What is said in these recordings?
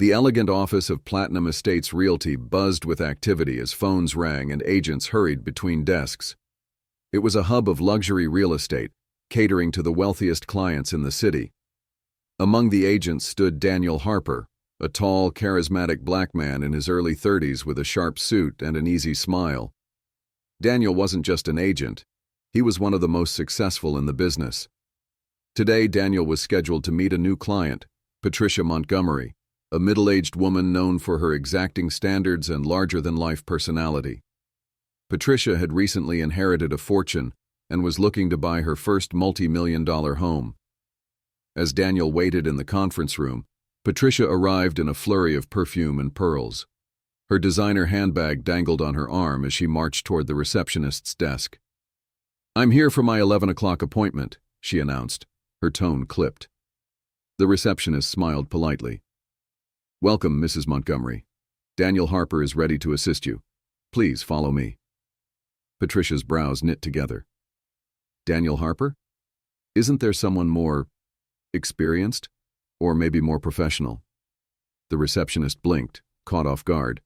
The elegant office of Platinum Estates Realty buzzed with activity as phones rang and agents hurried between desks. It was a hub of luxury real estate, catering to the wealthiest clients in the city. Among the agents stood Daniel Harper, a tall, charismatic black man in his early 30s with a sharp suit and an easy smile. Daniel wasn't just an agent, he was one of the most successful in the business. Today, Daniel was scheduled to meet a new client, Patricia Montgomery, a middle-aged woman known for her exacting standards and larger-than-life personality. Patricia had recently inherited a fortune and was looking to buy her first multi-million-dollar home. As Daniel waited in the conference room, Patricia arrived in a flurry of perfume and pearls. Her designer handbag dangled on her arm as she marched toward the receptionist's desk. "I'm here for my 11 o'clock appointment," she announced, her tone clipped. The receptionist smiled politely. "Welcome, Mrs. Montgomery. Daniel Harper is ready to assist you. Please follow me." Patricia's brows knit together. Daniel Harper? Isn't there someone more experienced? Or maybe more professional? The receptionist blinked, caught off guard.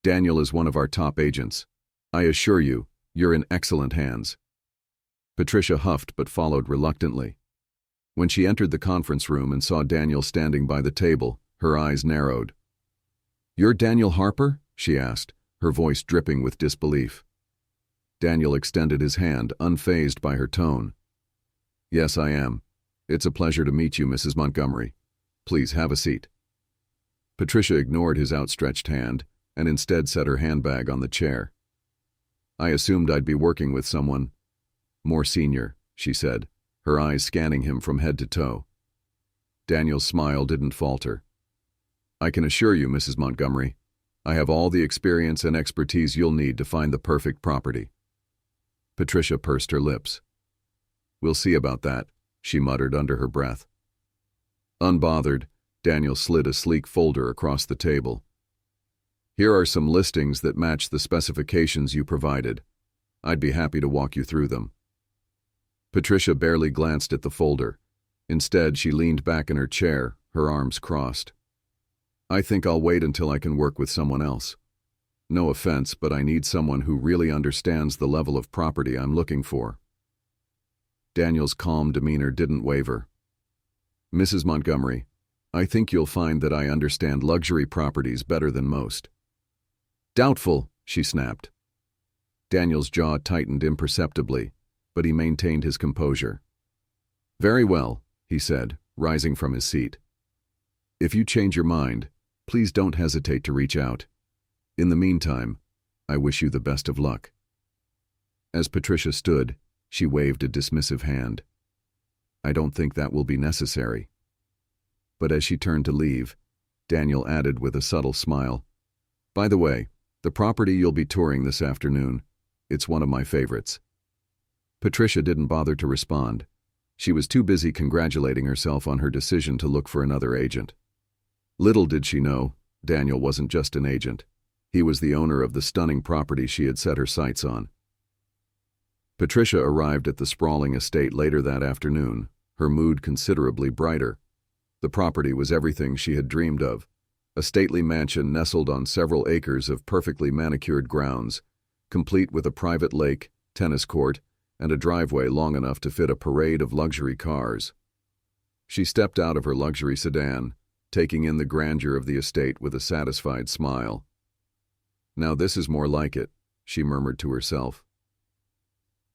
"Daniel is one of our top agents. I assure you, you're in excellent hands." Patricia huffed but followed reluctantly. When she entered the conference room and saw Daniel standing by the table, her eyes narrowed. "You're Daniel Harper?" she asked, her voice dripping with disbelief. Daniel extended his hand, unfazed by her tone. "Yes, I am. It's a pleasure to meet you, Mrs. Montgomery. Please have a seat." Patricia ignored his outstretched hand and instead set her handbag on the chair. "I assumed I'd be working with someone more senior," she said, her eyes scanning him from head to toe. Daniel's smile didn't falter. "I can assure you, Mrs. Montgomery, I have all the experience and expertise you'll need to find the perfect property." Patricia pursed her lips. "We'll see about that," she muttered under her breath. Unbothered, Daniel slid a sleek folder across the table. "Here are some listings that match the specifications you provided. I'd be happy to walk you through them." Patricia barely glanced at the folder. Instead, she leaned back in her chair, her arms crossed. "I think I'll wait until I can work with someone else. No offense, but I need someone who really understands the level of property I'm looking for." Daniel's calm demeanor didn't waver. "Mrs. Montgomery, I think you'll find that I understand luxury properties better than most." "Doubtful," she snapped. Daniel's jaw tightened imperceptibly, but he maintained his composure. "Very well," he said, rising from his seat. "If you change your mind, please don't hesitate to reach out. In the meantime, I wish you the best of luck." As Patricia stood, she waved a dismissive hand. "I don't think that will be necessary." But as she turned to leave, Daniel added with a subtle smile, "By the way, the property you'll be touring this afternoon, it's one of my favorites." Patricia didn't bother to respond. She was too busy congratulating herself on her decision to look for another agent. Little did she know, Daniel wasn't just an agent. He was the owner of the stunning property she had set her sights on. Patricia arrived at the sprawling estate later that afternoon, her mood considerably brighter. The property was everything she had dreamed of, a stately mansion nestled on several acres of perfectly manicured grounds, complete with a private lake, tennis court, and a driveway long enough to fit a parade of luxury cars. She stepped out of her luxury sedan, taking in the grandeur of the estate with a satisfied smile. "Now this is more like it," she murmured to herself.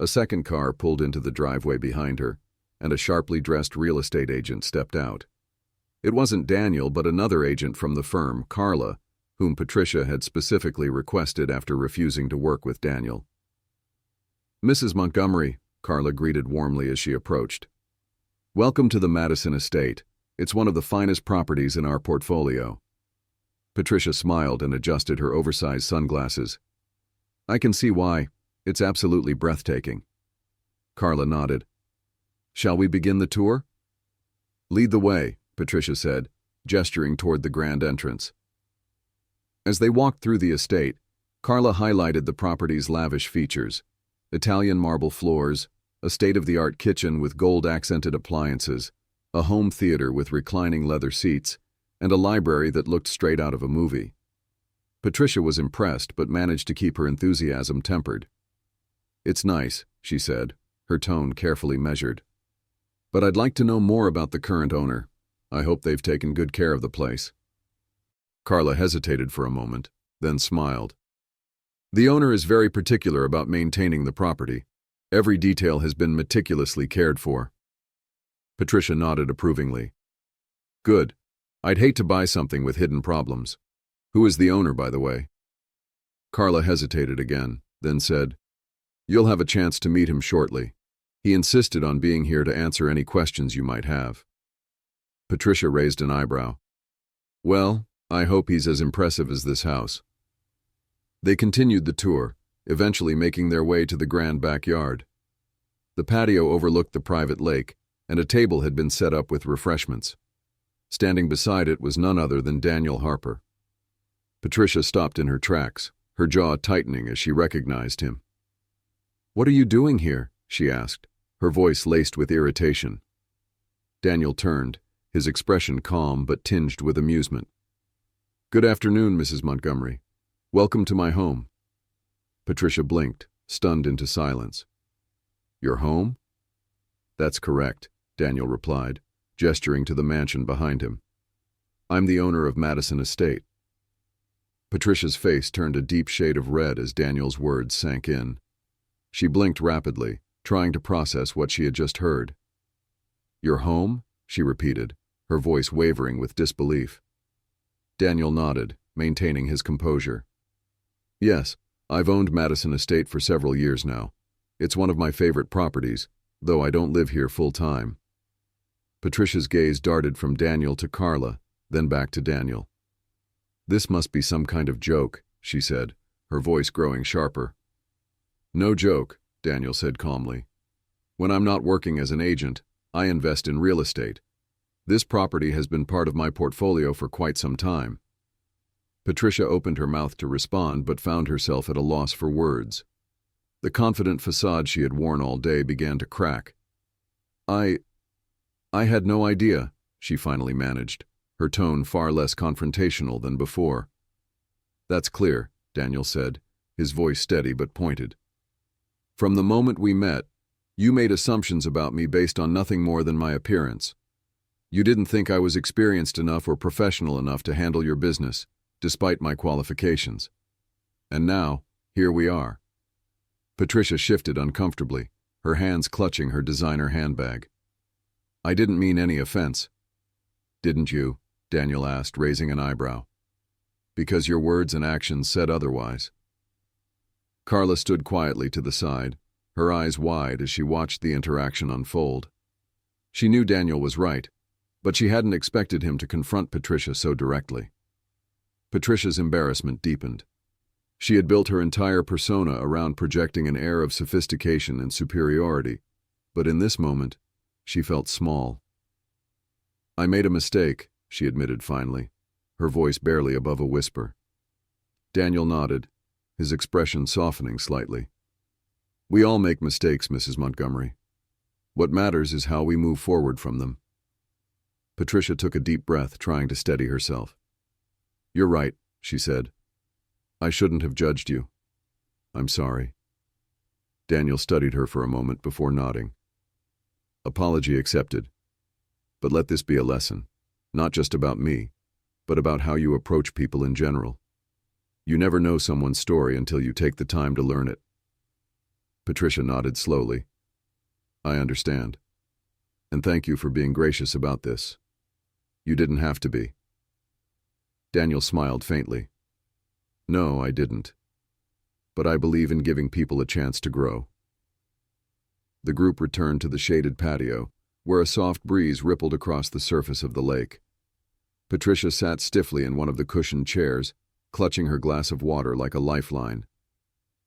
A second car pulled into the driveway behind her, and a sharply dressed real estate agent stepped out. It wasn't Daniel, but another agent from the firm, Carla, whom Patricia had specifically requested after refusing to work with Daniel. "Mrs. Montgomery," Carla greeted warmly as she approached. "Welcome to the Madison estate. It's one of the finest properties in our portfolio." Patricia smiled and adjusted her oversized sunglasses. "I can see why. It's absolutely breathtaking." Carla nodded. "Shall we begin the tour?" "Lead the way," Patricia said, gesturing toward the grand entrance. As they walked through the estate, Carla highlighted the property's lavish features: Italian marble floors, a state-of-the-art kitchen with gold-accented appliances, a home theater with reclining leather seats, and a library that looked straight out of a movie. Patricia was impressed but managed to keep her enthusiasm tempered. "It's nice," she said, her tone carefully measured. "But I'd like to know more about the current owner. I hope they've taken good care of the place." Carla hesitated for a moment, then smiled. "The owner is very particular about maintaining the property. Every detail has been meticulously cared for." Patricia nodded approvingly. "Good. I'd hate to buy something with hidden problems. Who is the owner, by the way?" Carla hesitated again, then said, "You'll have a chance to meet him shortly. He insisted on being here to answer any questions you might have." Patricia raised an eyebrow. "Well, I hope he's as impressive as this house." They continued the tour, eventually making their way to the grand backyard. The patio overlooked the private lake, and a table had been set up with refreshments. Standing beside it was none other than Daniel Harper. Patricia stopped in her tracks, her jaw tightening as she recognized him. "What are you doing here?" she asked, her voice laced with irritation. Daniel turned, his expression calm but tinged with amusement. "Good afternoon, Mrs. Montgomery. Welcome to my home." Patricia blinked, stunned into silence. "Your home?" "That's correct," Daniel replied, gesturing to the mansion behind him. "I'm the owner of Madison Estate." Patricia's face turned a deep shade of red as Daniel's words sank in. She blinked rapidly, trying to process what she had just heard. "Your home?" she repeated, her voice wavering with disbelief. Daniel nodded, maintaining his composure. "Yes, I've owned Madison Estate for several years now. It's one of my favorite properties, though I don't live here full-time." Patricia's gaze darted from Daniel to Carla, then back to Daniel. "This must be some kind of joke," she said, her voice growing sharper. "No joke," Daniel said calmly. "When I'm not working as an agent, I invest in real estate. This property has been part of my portfolio for quite some time." Patricia opened her mouth to respond but found herself at a loss for words. The confident facade she had worn all day began to crack. I had no idea," she finally managed, her tone far less confrontational than before. "That's clear," Daniel said, his voice steady but pointed. "From the moment we met, you made assumptions about me based on nothing more than my appearance. You didn't think I was experienced enough or professional enough to handle your business, despite my qualifications. And now, here we are." Patricia shifted uncomfortably, her hands clutching her designer handbag. "I didn't mean any offense." "Didn't you?" Daniel asked, raising an eyebrow. "Because your words and actions said otherwise." Carla stood quietly to the side, her eyes wide as she watched the interaction unfold. She knew Daniel was right, but she hadn't expected him to confront Patricia so directly. Patricia's embarrassment deepened. She had built her entire persona around projecting an air of sophistication and superiority, but in this moment, she felt small. "I made a mistake," she admitted finally, her voice barely above a whisper. Daniel nodded, his expression softening slightly. "We all make mistakes, Mrs. Montgomery. What matters is how we move forward from them." Patricia took a deep breath, trying to steady herself. "You're right," she said. "I shouldn't have judged you. I'm sorry." Daniel studied her for a moment before nodding. "Apology accepted. But let this be a lesson, not just about me, but about how you approach people in general. You never know someone's story until you take the time to learn it." Patricia nodded slowly. "I understand. And thank you for being gracious about this. You didn't have to be." Daniel smiled faintly. "No, I didn't. But I believe in giving people a chance to grow." The group returned to the shaded patio, where a soft breeze rippled across the surface of the lake. Patricia sat stiffly in one of the cushioned chairs, clutching her glass of water like a lifeline.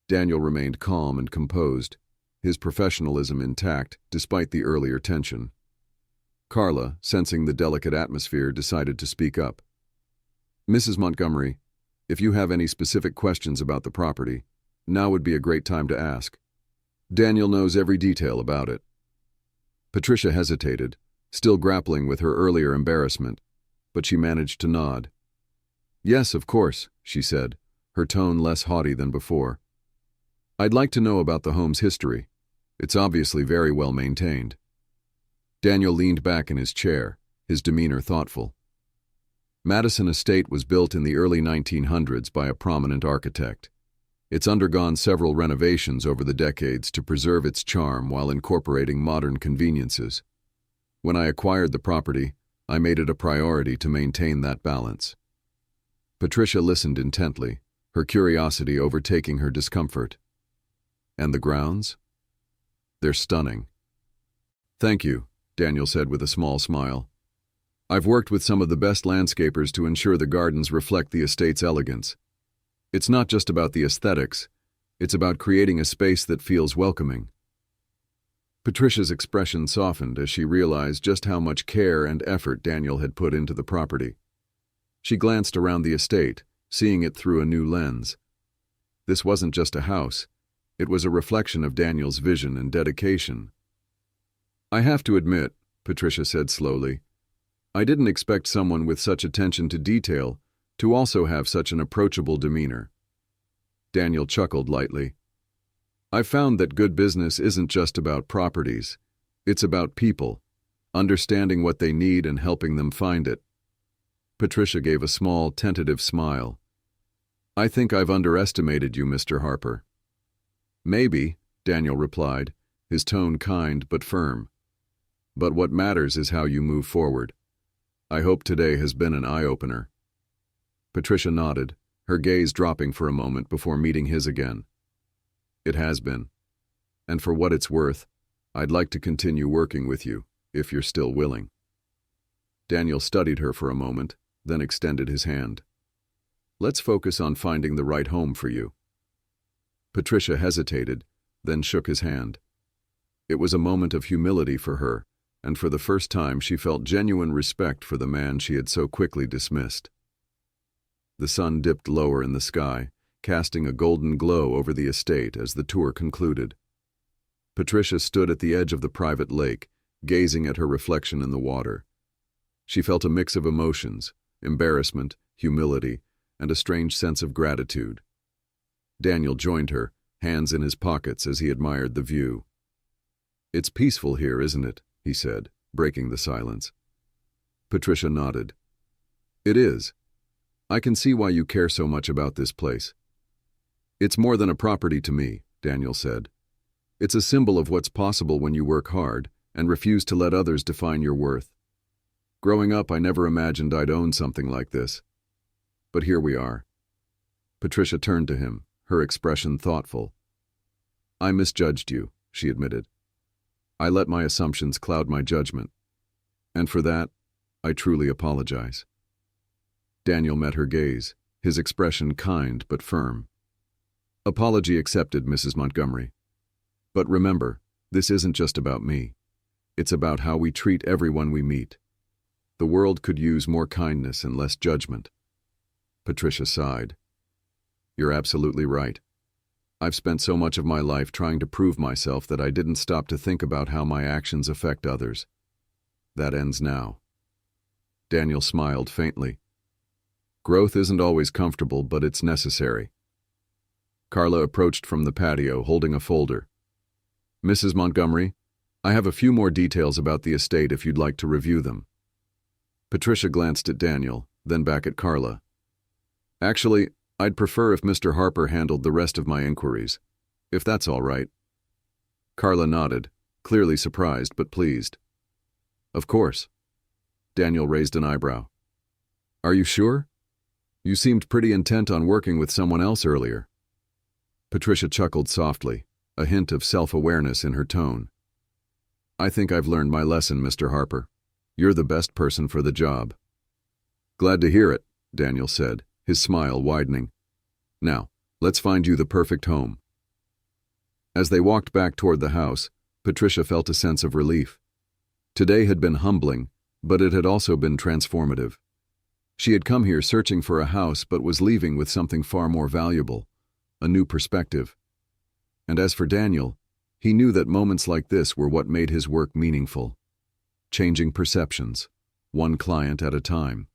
Daniel remained calm and composed, his professionalism intact despite the earlier tension. Carla, sensing the delicate atmosphere, decided to speak up. "Mrs. Montgomery, if you have any specific questions about the property, now would be a great time to ask. Daniel knows every detail about it." Patricia hesitated, still grappling with her earlier embarrassment. but she managed to nod. "Yes, of course," she said, her tone less haughty than before. "I'd like to know about the home's history. It's obviously very well maintained." Daniel leaned back in his chair, his demeanor thoughtful. Madison Estate was built in the early 1900s by a prominent architect. It's undergone several renovations over the decades to preserve its charm while incorporating modern conveniences. When I acquired the property, I made it a priority to maintain that balance. Patricia listened intently, her curiosity overtaking her discomfort. "And the grounds?" "They're stunning." "Thank you," Daniel said with a small smile. "I've worked with some of the best landscapers to ensure the gardens reflect the estate's elegance. It's not just about the aesthetics, it's about creating a space that feels welcoming." Patricia's expression softened as she realized just how much care and effort Daniel had put into the property. She glanced around the estate, seeing it through a new lens. This wasn't just a house, it was a reflection of Daniel's vision and dedication. "I have to admit," Patricia said slowly, "I didn't expect someone with such attention to detail to also have such an approachable demeanor." Daniel chuckled lightly. "I've found that good business isn't just about properties. It's about people, understanding what they need and helping them find it." Patricia gave a small, tentative smile. "I think I've underestimated you, Mr. Harper." "Maybe," Daniel replied, his tone kind but firm. "But what matters is how you move forward. I hope today has been an eye-opener." Patricia nodded, her gaze dropping for a moment before meeting his again. "It has been. And for what it's worth, I'd like to continue working with you, if you're still willing." Daniel studied her for a moment, then extended his hand. "Let's focus on finding the right home for you." Patricia hesitated, then shook his hand. It was a moment of humility for her, and for the first time she felt genuine respect for the man she had so quickly dismissed. The sun dipped lower in the sky, casting a golden glow over the estate as the tour concluded. Patricia stood at the edge of the private lake, gazing at her reflection in the water. She felt a mix of emotions, embarrassment, humility, and a strange sense of gratitude. Daniel joined her, hands in his pockets as he admired the view. "It's peaceful here, isn't it?" he said, breaking the silence. Patricia nodded. "It is. I can see why you care so much about this place." "It's more than a property to me," Daniel said. "It's a symbol of what's possible when you work hard and refuse to let others define your worth. Growing up, I never imagined I'd own something like this. But here we are." Patricia turned to him, her expression thoughtful. "I misjudged you," she admitted. "I let my assumptions cloud my judgment. And for that, I truly apologize." Daniel met her gaze, his expression kind but firm. "Apology accepted, Mrs. Montgomery. But remember, this isn't just about me. It's about how we treat everyone we meet. The world could use more kindness and less judgment." Patricia sighed. "You're absolutely right. I've spent so much of my life trying to prove myself that I didn't stop to think about how my actions affect others. That ends now." Daniel smiled faintly. "Growth isn't always comfortable, but it's necessary." Carla approached from the patio, holding a folder. "Mrs. Montgomery, I have a few more details about the estate if you'd like to review them." Patricia glanced at Daniel, then back at Carla. "Actually, I'd prefer if Mr. Harper handled the rest of my inquiries, if that's all right." Carla nodded, clearly surprised but pleased. "Of course." Daniel raised an eyebrow. "Are you sure? You seemed pretty intent on working with someone else earlier." Patricia chuckled softly, a hint of self-awareness in her tone. "I think I've learned my lesson, Mr. Harper. You're the best person for the job." "Glad to hear it," Daniel said, his smile widening. "Now, let's find you the perfect home." As they walked back toward the house, Patricia felt a sense of relief. Today had been humbling, but it had also been transformative. She had come here searching for a house but was leaving with something far more valuable, a new perspective. And as for Daniel, he knew that moments like this were what made his work meaningful. Changing perceptions, one client at a time.